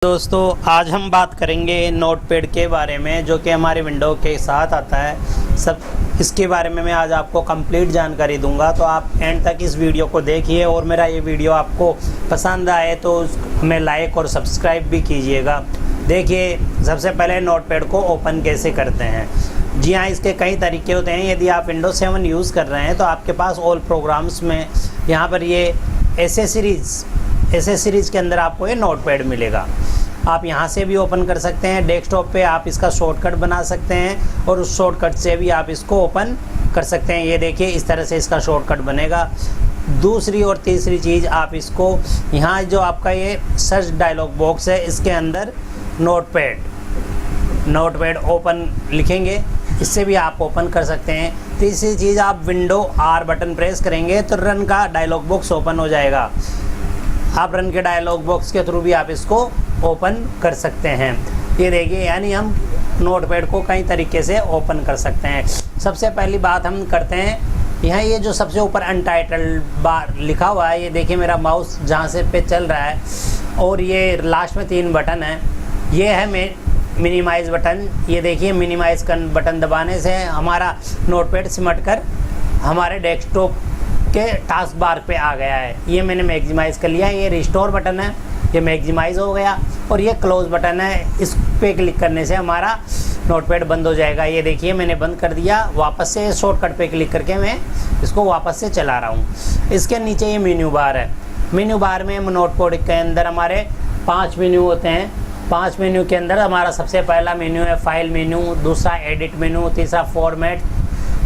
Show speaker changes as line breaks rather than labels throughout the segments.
दोस्तों आज हम बात करेंगे नोटपैड के बारे में जो कि हमारे विंडो के साथ आता है। सब इसके बारे में मैं आज आपको कंप्लीट जानकारी दूंगा, तो आप एंड तक इस वीडियो को देखिए और मेरा ये वीडियो आपको पसंद आए तो हमें लाइक और सब्सक्राइब भी कीजिएगा। देखिए, सबसे पहले नोटपैड को ओपन कैसे करते हैं। जी हाँ, इसके कई तरीके होते हैं। यदि आप विंडोज 7 यूज़ कर रहे हैं तो आपके पास ऑल प्रोग्राम्स में यहाँ पर ये एसेसरीज़ के अंदर आपको ये नोटपैड मिलेगा। आप यहाँ से भी ओपन कर सकते हैं। डेस्कटॉप पे आप इसका शॉर्टकट बना सकते हैं और उस शॉर्टकट से भी आप इसको ओपन कर सकते हैं। ये देखिए, इस तरह से इसका शॉर्टकट बनेगा। दूसरी और तीसरी चीज़, आप इसको यहाँ जो आपका ये सर्च डायलॉग बॉक्स है इसके अंदर नोटपैड ओपन लिखेंगे, इससे भी आप ओपन कर सकते हैं। तीसरी चीज़, आप विंडो R बटन प्रेस करेंगे तो रन का डायलॉग बॉक्स ओपन हो जाएगा। आप रन के डायलॉग बॉक्स के थ्रू भी आप इसको ओपन कर सकते हैं। ये देखिए, यानी हम नोटपैड को कई तरीके से ओपन कर सकते हैं। सबसे पहली बात हम करते हैं, यहाँ ये जो सबसे ऊपर अनटाइटल्ड बार लिखा हुआ है, ये देखिए मेरा माउस जहाँ से पे चल रहा है और ये लास्ट में 3 बटन है। ये है मिनिमाइज़ बटन। ये देखिए, मिनिमाइज़ बटन दबाने से हमारा नोटपैड सिमट कर हमारे डेस्कटॉप के टास्क बार पे आ गया है। ये मैंने मैक्सिमाइज़ कर लिया। ये रिस्टोर बटन है, ये मैक्सिमाइज़ हो गया। और ये क्लोज़ बटन है, इस पे क्लिक करने से हमारा नोटपैड बंद हो जाएगा। ये देखिए, मैंने बंद कर दिया। वापस से शॉर्टकट पे क्लिक करके मैं इसको वापस से चला रहा हूँ। इसके नीचे ये मेन्यू बार है। मेन्यू बार में नोटपैड के अंदर हमारे 5 मेन्यू होते हैं। 5 मेन्यू के अंदर हमारा सबसे पहला मेन्यू है फाइल मेन्यू, दूसरा एडिट मेन्यू, तीसरा फॉर्मेट,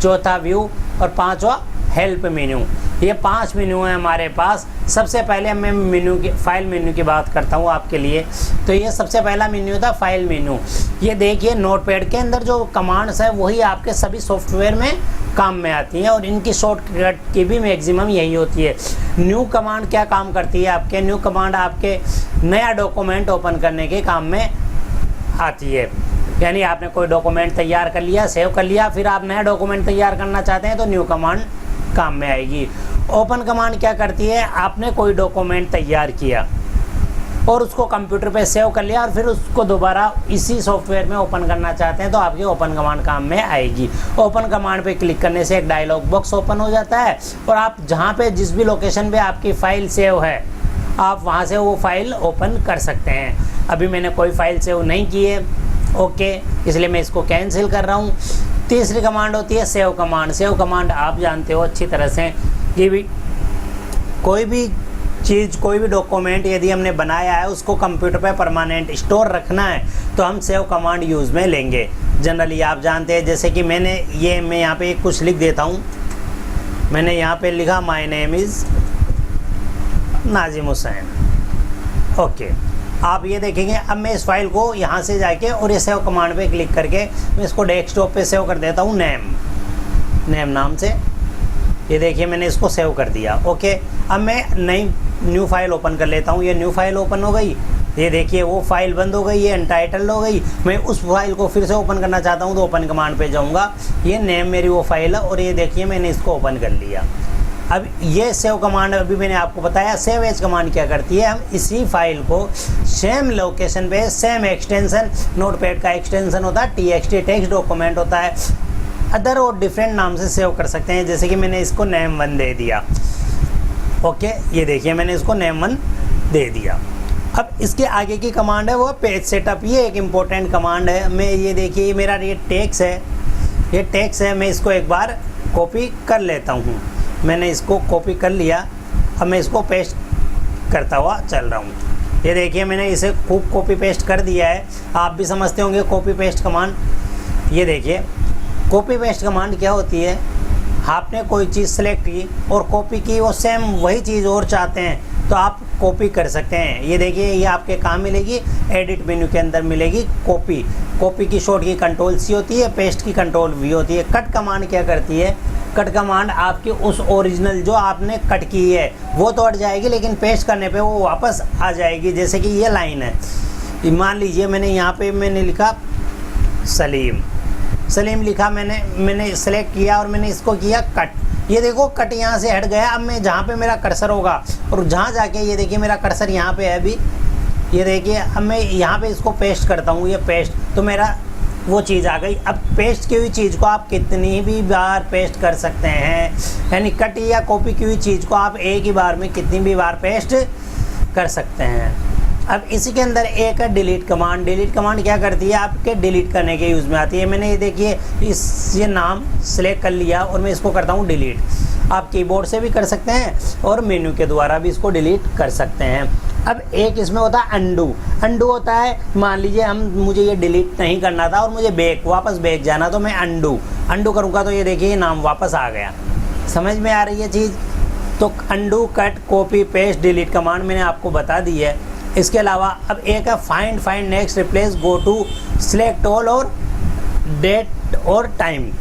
चौथा व्यू और पाँचवा हेल्प मेन्यू। ये 5 मेन्यू है हमारे पास। सबसे पहले मैं फाइल मेन्यू की बात करता हूँ आपके लिए। तो ये सबसे पहला मेन्यू था फाइल मेन्यू। ये देखिए, नोटपैड के अंदर जो कमांड्स है वही आपके सभी सॉफ्टवेयर में काम में आती हैं और इनकी शॉर्टकट की भी मैक्सिमम यही होती है। न्यू कमांड क्या काम करती है आपके? न्यू कमांड आपके नया डॉक्यूमेंट ओपन करने के काम में आती है। यानी आपने कोई डॉक्यूमेंट तैयार कर लिया, सेव कर लिया, फिर आप नया डॉक्यूमेंट तैयार करना चाहते हैं तो न्यू कमांड काम में आएगी। ओपन कमांड क्या करती है? आपने कोई डॉक्यूमेंट तैयार किया और उसको कंप्यूटर पे सेव कर लिया और फिर उसको दोबारा इसी सॉफ्टवेयर में ओपन करना चाहते हैं तो आपकी ओपन कमांड काम में आएगी। ओपन कमांड पे क्लिक करने से एक डायलॉग बॉक्स ओपन हो जाता है और आप जहाँ पे जिस भी लोकेशन पे आपकी फ़ाइल सेव है आप वहाँ से वो फाइल ओपन कर सकते हैं। अभी मैंने कोई फ़ाइल सेव नहीं की है, ओके, इसलिए मैं इसको कैंसिल कर रहा हूँ। तीसरी कमांड होती है सेव कमांड। सेव कमांड आप जानते हो अच्छी तरह से कि भी कोई भी चीज़, कोई भी डॉक्यूमेंट यदि हमने बनाया है उसको कंप्यूटर पे परमानेंट स्टोर रखना है तो हम सेव कमांड यूज़ में लेंगे। जनरली आप जानते हैं, जैसे कि मैं यहाँ पे कुछ लिख देता हूँ। मैंने यहाँ पे लिखा my name is Nazim Hussain, okay. आप ये देखेंगे, अब मैं इस फाइल को यहाँ से जाके और ये सेव कमांड पे क्लिक करके मैं इसको डेस्कटॉप पे सेव कर देता हूँ नेम नाम से। ये देखिए, मैंने इसको सेव कर दिया, ओके। अब मैं न्यू फाइल ओपन कर लेता हूँ। ये न्यू फाइल ओपन हो गई। ये देखिए, वो फाइल बंद हो गई, ये अनटाइटल्ड हो गई। मैं उस फाइल को फिर से ओपन करना चाहता हूँ तो ओपन कमांड पे जाऊँगा। ये नेम मेरी वो फाइल है और ये देखिए मैंने इसको ओपन कर लिया। अब ये सेव कमांड अभी मैंने आपको बताया। सेव एज कमांड क्या करती है? हम इसी फाइल को सेम लोकेशन पे, सेम एक्सटेंशन, नोटपैड का एक्सटेंशन होता है TXT, टेक्स्ट डॉक्यूमेंट होता है, अदर और डिफरेंट नाम से सेव कर सकते हैं। जैसे कि मैंने इसको नेम 1 दे दिया, ओके। ये देखिए, मैंने इसको नेम 1 दे दिया। अब इसके आगे की कमांड है वो पेज सेटअप। ये एक इम्पोर्टेंट कमांड है। मैं ये देखिए, मेरा ये टेक्स्ट है, मैं इसको एक बार कॉपी कर लेता हूँ। मैंने इसको कॉपी कर लिया। अब मैं इसको पेस्ट करता हुआ चल रहा हूँ। ये देखिए, मैंने इसे खूब कॉपी पेस्ट कर दिया है। आप भी समझते होंगे कॉपी पेस्ट कमांड। ये देखिए, कॉपी पेस्ट कमांड क्या होती है? आपने कोई चीज़ सेलेक्ट की और कॉपी की, वो सेम वही चीज़ और चाहते हैं तो आप कॉपी कर सकते हैं। ये देखिए, ये आपके कहाँ मिलेगी? एडिट मेन्यू के अंदर मिलेगी कॉपी की शॉर्ट की Ctrl+C होती है, पेस्ट की Ctrl+V होती है। कट कमांड क्या करती है? कट कमांड आपकी उस ओरिजिनल जो आपने कट की है वो तो हट जाएगी, लेकिन पेस्ट करने पे वो वापस आ जाएगी। जैसे कि ये लाइन है, मान लीजिए मैंने यहाँ पे लिखा सलीम लिखा, मैंने सेलेक्ट किया और मैंने इसको किया कट। ये देखो, कट यहाँ से हट गया। अब मैं जहाँ पे मेरा कर्सर होगा और जहाँ जाके, ये देखिए मेरा कर्सर यहाँ पे है अभी, ये देखिए अब मैं यहाँ पे इसको पेस्ट करता हूँ, ये पेस्ट, तो मेरा वो चीज़ आ गई। अब पेस्ट की हुई चीज़ को आप कितनी भी बार पेस्ट कर सकते हैं, यानी कट या कॉपी की हुई चीज़ को आप एक ही बार में कितनी भी बार पेस्ट कर सकते हैं। अब इसी के अंदर एक है डिलीट कमांड। डिलीट कमांड क्या करती है, आपके डिलीट करने के यूज़ में आती है। मैंने ये देखिए ये नाम सेलेक्ट कर लिया और मैं इसको करता हूँ डिलीट। आप कीबोर्ड से भी कर सकते हैं और मेन्यू के द्वारा भी इसको डिलीट कर सकते हैं। अब एक इसमें होता है अंडू। अंडू होता है, मान लीजिए मुझे ये डिलीट नहीं करना था और मुझे वापस बैक जाना, तो मैं अंडू करूँगा तो ये देखिए नाम वापस आ गया। समझ में आ रही है चीज़? तो undo, cut, copy, paste, delete command मैंने आपको बता दी है। इसके अलावा अब एक है find next, replace, go to, select all और डेट और टाइम।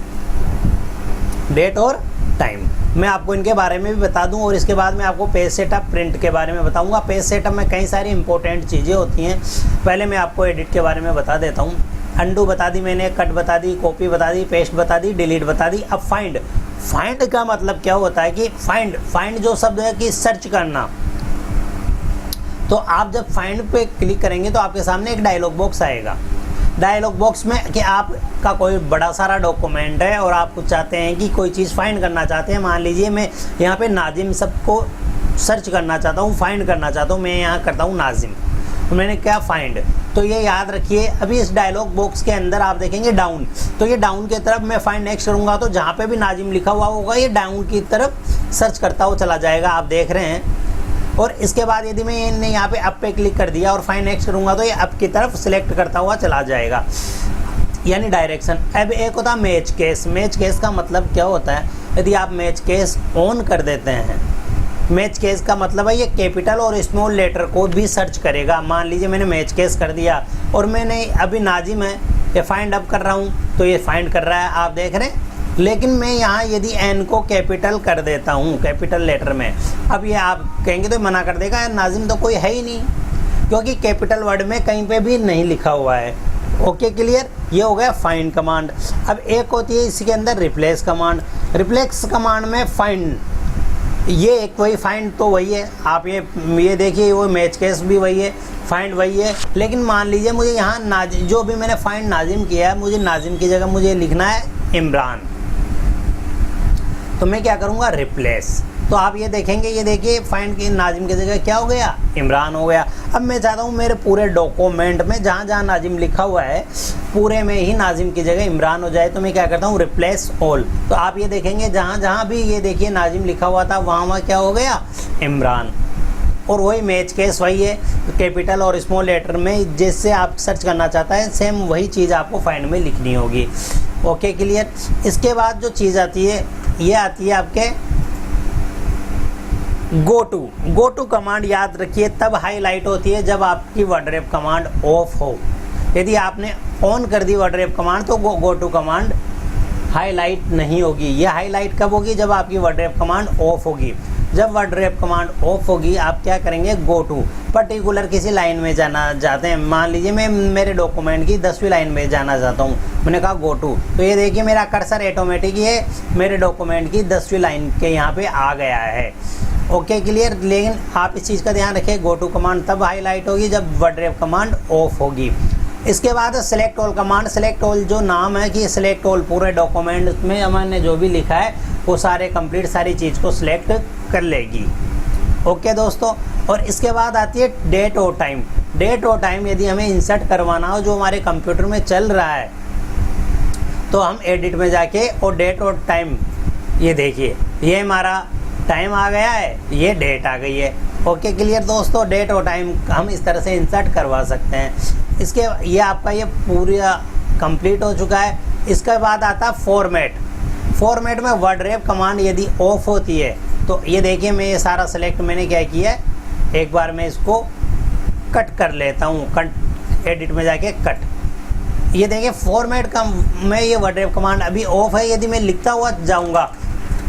मैं आपको इनके बारे में भी बता दूं और इसके बाद मैं आपको पेज सेटअप, प्रिंट के बारे में बताऊंगा। पेज सेटअप में कई सारी इंपॉर्टेंट चीज़ें होती हैं। पहले मैं आपको एडिट के बारे में बता देता हूं। अंडू बता दी मैंने, कट बता दी, कॉपी बता दी, पेस्ट बता दी, डिलीट बता दी। अब फाइंड का मतलब क्या होता है कि फाइंड जो शब्द है कि सर्च करना। तो आप जब फाइंड पे क्लिक करेंगे तो आपके सामने एक डायलॉग बॉक्स आएगा। डायलॉग बॉक्स में कि आपका कोई बड़ा सारा डॉक्यूमेंट है और आप कुछ चाहते हैं कि कोई चीज़ फाइंड करना चाहते हैं। मान लीजिए मैं यहाँ पे नाजिम सबको सर्च करना चाहता हूँ, फाइंड करना चाहता हूँ। मैं यहाँ करता हूँ नाजिम, तो मैंने क्या फाइंड। तो ये याद रखिए। अभी इस डायलॉग बॉक्स के अंदर आप देखेंगे डाउन, तो ये डाउन की तरफ मैं फाइंड नेक्स्ट करूँगा तो जहाँ पे भी नाजिम लिखा हुआ होगा ये डाउन की तरफ सर्च करता हुआ चला जाएगा, आप देख रहे हैं। और इसके बाद यदि मैं यहाँ पे अप पे क्लिक कर दिया और फाइंड नेक्स्ट करूँगा तो ये अप की तरफ सिलेक्ट करता हुआ चला जाएगा, यानी डायरेक्शन। अब एक होता है मैच केस। मैच केस का मतलब क्या होता है, यदि आप मैच केस ऑन कर देते हैं, मैच केस का मतलब है ये कैपिटल और स्मॉल लेटर को भी सर्च करेगा। मान लीजिए मैंने मैच केस कर दिया और मैंने अभी नाजिम है ये फाइंड अप कर रहा हूँ तो ये फाइंड कर रहा है, आप देख रहे हैं। लेकिन मैं यहाँ यदि एन को कैपिटल कर देता हूँ, कैपिटल लेटर में, अब ये आप कहेंगे तो मना कर देगा, नाजिम तो कोई है ही नहीं, क्योंकि कैपिटल वर्ड में कहीं पे भी नहीं लिखा हुआ है। ओके क्लियर, ये हो गया फाइंड कमांड। अब एक होती है इसी के अंदर रिप्लेस कमांड। रिप्लेस कमांड में फाइंड, ये एक वही फाइंड तो वही है, आप ये देखिए वो मैच केस भी वही है, फाइंड वही है। लेकिन मान लीजिए मुझे यहाँ जो भी मैंने फाइंड नाजिम किया है, मुझे नाजिम की जगह मुझे लिखना है इमरान, तो मैं क्या करूँगा रिप्लेस। तो आप ये देखेंगे, ये देखिए फाइंड की नाजिम की जगह क्या हो गया, इमरान हो गया। अब मैं चाहता हूँ मेरे पूरे डॉक्यूमेंट में जहाँ जहाँ नाजिम लिखा हुआ है पूरे में ही नाजिम की जगह इमरान हो जाए, तो मैं क्या करता हूँ रिप्लेस ऑल। तो आप ये देखेंगे जहाँ जहाँ भी ये देखिए नाजिम लिखा हुआ था वहाँ क्या हो गया, इमरान। और वही मैच केस वही है, कैपिटल और स्मॉल लेटर में जिससे आप सर्च करना चाहता है सेम वही चीज़ आपको फाइंड में लिखनी होगी। Okay clear. इसके बाद जो चीज़ आती है ये आती है आपके गो टू कमांड। याद रखिए तब हाईलाइट होती है जब आपकी वर्डरेप कमांड ऑफ हो। यदि आपने ऑन कर दी वर्डरेप कमांड तो गो टू कमांड हाईलाइट नहीं होगी। ये हाईलाइट कब होगी, जब आपकी वर्डरेप कमांड ऑफ होगी। जब वर्डरेप कमांड ऑफ होगी आप क्या करेंगे, गो टू पर्टिकुलर किसी लाइन में जाना चाहते हैं। मान लीजिए मैं मेरे डॉक्यूमेंट की 10वीं लाइन में जाना चाहता हूँ, मैंने कहा गो टू, तो ये देखिए मेरा कर्सर ऑटोमेटिक ये मेरे डॉक्यूमेंट की 10वीं लाइन के यहाँ पे आ गया है। Okay clear. लेकिन आप इस चीज़ का ध्यान रखें, गो टू कमांड तब हाईलाइट होगी जब वर्डरेप कमांड ऑफ होगी। इसके बाद select all command. Select all जो नाम है कि सेलेक्ट ऑल पूरे डॉक्यूमेंट में हमने जो भी लिखा है वो सारे कंप्लीट सारी चीज़ को सिलेक्ट कर लेगी। ओके दोस्तों। और इसके बाद आती है डेट और टाइम। डेट और टाइम यदि हमें इंसर्ट करवाना हो जो हमारे कंप्यूटर में चल रहा है तो हम एडिट में जाके और डेट और टाइम, ये देखिए ये हमारा टाइम आ गया है, ये डेट आ गई है। ओके क्लियर दोस्तों। डेट और टाइम हम इस तरह से इंसर्ट करवा सकते हैं। इसके ये आपका ये पूरा कंप्लीट हो चुका है। इसके बाद आता है फॉर्मेट। फॉर्मेट में वर्डरेप कमांड यदि ऑफ होती है तो ये देखिए मैं ये सारा सेलेक्ट मैंने क्या किया है, एक बार मैं इसको कट कर लेता हूँ, कट एडिट में जाके कट। ये देखिए फॉर्मेट का मैं ये वर्डरेप कमांड अभी ऑफ है। यदि मैं लिखता हुआ जाऊँगा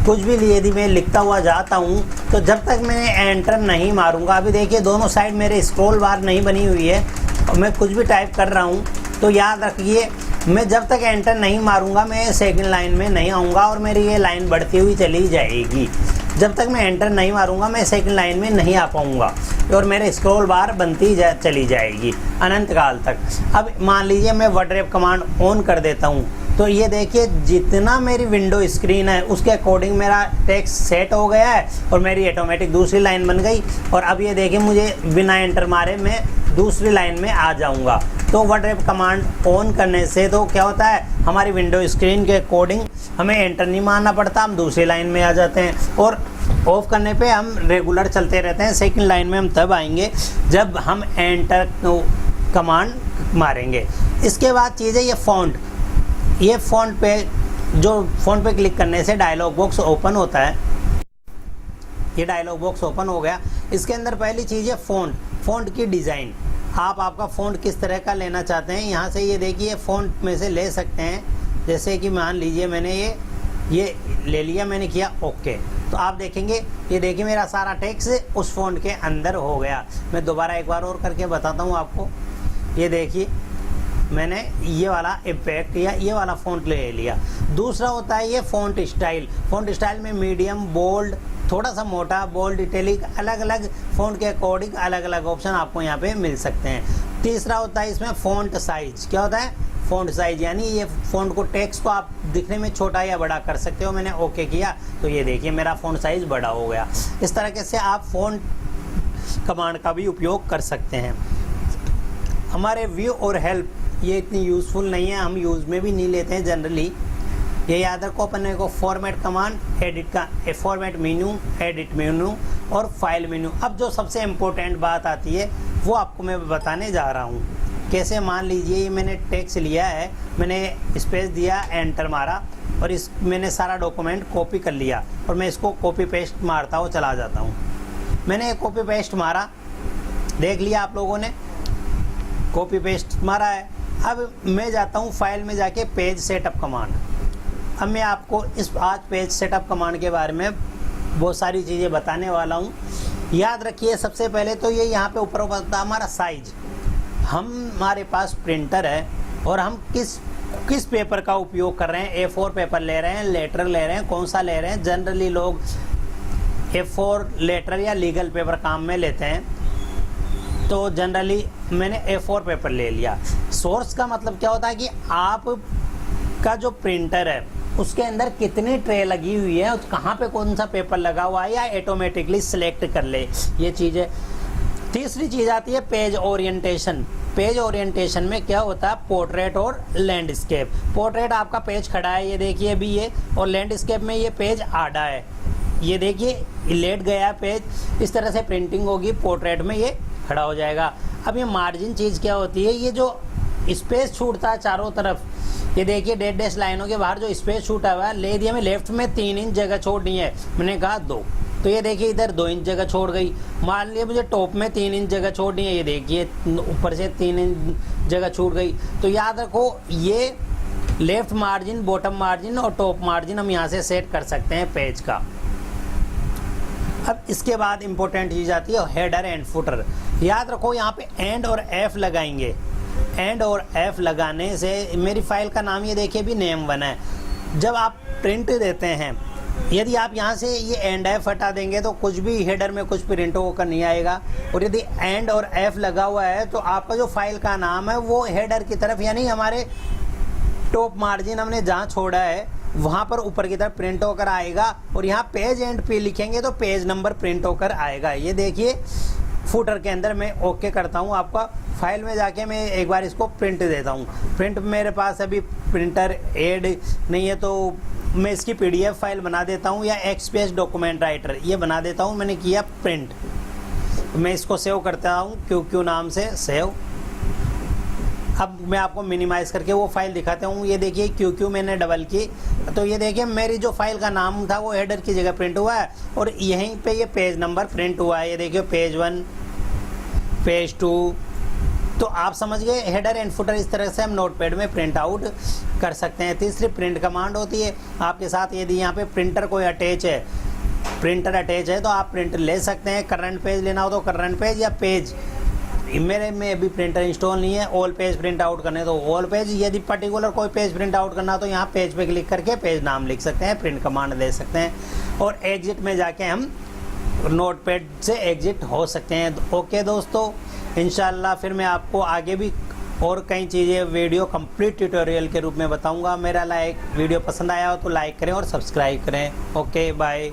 कुछ भी, यदि मैं लिखता हुआ जाता हूँ तो जब तक मैं एंटर नहीं मारूंगा, अभी देखिए दोनों साइड मेरे स्क्रॉल बार नहीं बनी हुई है और मैं कुछ भी टाइप कर रहा हूँ, तो याद रखिए मैं जब तक एंटर नहीं मारूंगा मैं सेकंड लाइन में नहीं आऊँगा और मेरी ये लाइन बढ़ती हुई चली जाएगी। जब तक मैं एंटर नहीं मारूंगा मैं सेकंड लाइन में नहीं आ पाऊंगा और मेरे स्क्रॉल बार बनती चली जाएगी अनंत काल तक। अब मान लीजिए मैं वर्ड रैप कमांड ऑन कर देता हूँ, तो ये देखिए जितना मेरी विंडो स्क्रीन है उसके अकॉर्डिंग मेरा टेक्स्ट सेट हो गया है और मेरी ऑटोमेटिक दूसरी लाइन बन गई। और अब ये देखिए मुझे बिना एंटर मारे मैं दूसरी लाइन में आ जाऊंगा। तो वर्ड रैप कमांड ऑन करने से तो क्या होता है, हमारी विंडो स्क्रीन के अकॉर्डिंग हमें एंटर नहीं मारना पड़ता, हम दूसरी लाइन में आ जाते हैं। और ऑफ करने पे हम रेगुलर चलते रहते हैं। सेकंड लाइन में हम तब आएंगे जब हम एंटर कमांड मारेंगे। इसके बाद चीज़ है ये फ़ॉन्ट। ये फ़ॉन्ट पे क्लिक करने से डायलॉग बॉक्स ओपन होता है। ये डायलॉग बॉक्स ओपन हो गया। इसके अंदर पहली चीज़ है फ़ॉन्ट की डिज़ाइन। आप आपका फ़ॉन्ट किस तरह का लेना चाहते हैं, यहाँ से ये देखिए फ़ॉन्ट में से ले सकते हैं। जैसे कि मान लीजिए मैंने ये ले लिया, मैंने किया ओके, तो आप देखेंगे ये देखिए मेरा सारा टेक्स्ट उस फ़ॉन्ट के अंदर हो गया। मैं दोबारा एक बार और करके बताता हूँ आपको। ये देखिए मैंने ये वाला इम्पैक्ट या ये वाला फ़ॉन्ट ले लिया। दूसरा होता है ये फ़ॉन्ट स्टाइल। फ़ॉन्ट स्टाइल में मीडियम, बोल्ड, थोड़ा सा मोटा, बोल्ड, इटैलिक, अलग अलग फ़ॉन्ट के अकॉर्डिंग अलग अलग ऑप्शन आपको यहाँ पे मिल सकते हैं। तीसरा होता है इसमें फ़ॉन्ट साइज। क्या होता है फ़ॉन्ट साइज, यानी ये फ़ॉन्ट को टेक्स्ट को आप दिखने में छोटा या बड़ा कर सकते हो। मैंने ओके किया तो ये देखिए मेरा फ़ॉन्ट साइज बड़ा हो गया। इस तरीके से आप फ़ॉन्ट कमांड का भी उपयोग कर सकते हैं। हमारे व्यू और हेल्प ये इतनी यूज़फुल नहीं है, हम यूज़ में भी नहीं लेते हैं जनरली। ये याद रखो अपने को format command, format menu, edit menu और फाइल मेन्यू। अब जो सबसे इम्पोर्टेंट बात आती है वो आपको मैं बताने जा रहा हूँ। कैसे, मान लीजिए ये मैंने टेक्स्ट लिया है, मैंने स्पेस दिया, एंटर मारा और मैंने सारा डॉक्यूमेंट कॉपी कर लिया और मैं इसको कॉपी पेस्ट मारता हुआ चला जाता हूँ। मैंने कॉपी पेस्ट मारा, देख लिया आप लोगों ने, कॉपी पेस्ट मारा है। अब मैं जाता हूँ फाइल में जाके पेज सेटअप कमांड। अब मैं आपको आज पेज सेटअप कमांड के बारे में बहुत सारी चीज़ें बताने वाला हूँ। याद रखिए सबसे पहले तो ये यहाँ पे ऊपर होता है हमारा साइज। हमारे पास प्रिंटर है और हम किस पेपर का उपयोग कर रहे हैं, A4 पेपर ले रहे हैं, लेटर ले रहे हैं, कौन सा ले रहे हैं। जनरली लोग A4 लेटर या लीगल पेपर काम में लेते हैं, तो जनरली मैंने A4 पेपर ले लिया। सोर्स का मतलब क्या होता है कि आप का जो प्रिंटर है उसके अंदर कितनी ट्रे लगी हुई है, कहाँ पे कौन सा पेपर लगा हुआ है, या ऑटोमेटिकली सिलेक्ट कर ले, ये चीज़ है। तीसरी चीज़ आती है पेज ओरिएंटेशन। पेज ओरिएंटेशन में क्या होता है, पोर्ट्रेट और लैंडस्केप। पोर्ट्रेट आपका पेज खड़ा है, ये देखिए अभी ये, और लैंडस्केप में ये पेज आड़ा है, ये देखिए लेट गया पेज। इस तरह से प्रिंटिंग होगी, पोर्ट्रेट में ये खड़ा हो जाएगा। अब ये मार्जिन चीज़ क्या होती है, ये जो स्पेस छूटता है चारों तरफ, ये देखिए डेड डैश लाइनों के बाहर जो स्पेस छूटा हुआ है, ले दिया मैं लेफ्ट में 3 इंच जगह छोड़नी है, मैंने कहा 2, तो ये देखिए इधर 2 इंच जगह छोड़ गई। मान लिया मुझे टॉप में 3 इंच जगह छोड़नी है, ये देखिए ऊपर से 3 इंच जगह छूट गई। तो याद रखो ये लेफ्ट मार्जिन, बॉटम मार्जिन और टॉप मार्जिन हम यहाँ से सेट कर सकते हैं पेज का। अब इसके बाद इंपॉर्टेंट चीज़ आती है हेडर एंड फुटर। याद रखो यहाँ पे एंड और एफ लगाएंगे। एंड और एफ लगाने से मेरी फाइल का नाम ये देखिए भी नेम बना है। जब आप प्रिंट देते हैं, यदि आप यहाँ से ये एंड एफ हटा देंगे तो कुछ भी हेडर में कुछ प्रिंट होकर नहीं आएगा। और यदि एंड और एफ लगा हुआ है तो आपका जो फाइल का नाम है वो हेडर की तरफ, यानी हमारे टॉप मार्जिन हमने जहाँ छोड़ा है वहाँ पर ऊपर की तरफ प्रिंट होकर आएगा। और यहाँ पेज एंड पे लिखेंगे तो पेज नंबर प्रिंट होकर आएगा। ये देखिए फुटर के अंदर मैं ओके करता हूँ। आपका फाइल में जाके मैं एक बार इसको प्रिंट देता हूँ। प्रिंट मेरे पास अभी प्रिंटर ऐड नहीं है तो मैं इसकी PDF फाइल बना देता हूँ, या XPS डॉक्यूमेंट राइटर ये बना देता हूँ। मैंने किया प्रिंट, मैं इसको सेव करता हूँ QQ नाम से सेव। अब मैं आपको मिनिमाइज़ करके वो फाइल दिखाता हूँ। ये देखिए QQ मैंने डबल की, तो ये देखिए मेरी जो फाइल का नाम था वो हेडर की जगह प्रिंट हुआ है और यहीं पे ये पेज नंबर प्रिंट हुआ है। ये देखिए पेज 1, पेज 2। तो आप समझ गए हेडर एंड फुटर इस तरह से हम नोटपैड में प्रिंट आउट कर सकते हैं। तीसरी प्रिंट कमांड होती है आपके साथ। यदि यहाँ पे प्रिंटर कोई अटैच है, प्रिंटर अटैच है तो आप प्रिंट ले सकते हैं। करंट पेज लेना हो तो करंट पेज, या पेज मेरे में अभी प्रिंटर इंस्टॉल नहीं है। ऑल पेज प्रिंट आउट करने तो ऑल पेज, यदि पर्टिकुलर कोई पेज प्रिंट आउट करना तो यहाँ पेज पे क्लिक करके पेज नाम लिख सकते हैं, प्रिंट कमांड दे सकते हैं और एग्जिट में जाके हम नोटपैड से एग्जिट हो सकते हैं। ओके दोस्तों, इंशाल्लाह फिर मैं आपको आगे भी और कई चीज़ें वीडियो कंप्लीट ट्यूटोरियल के रूप में बताऊंगा। मेरा वीडियो पसंद आया हो तो लाइक करें और सब्सक्राइब करें। Okay bye.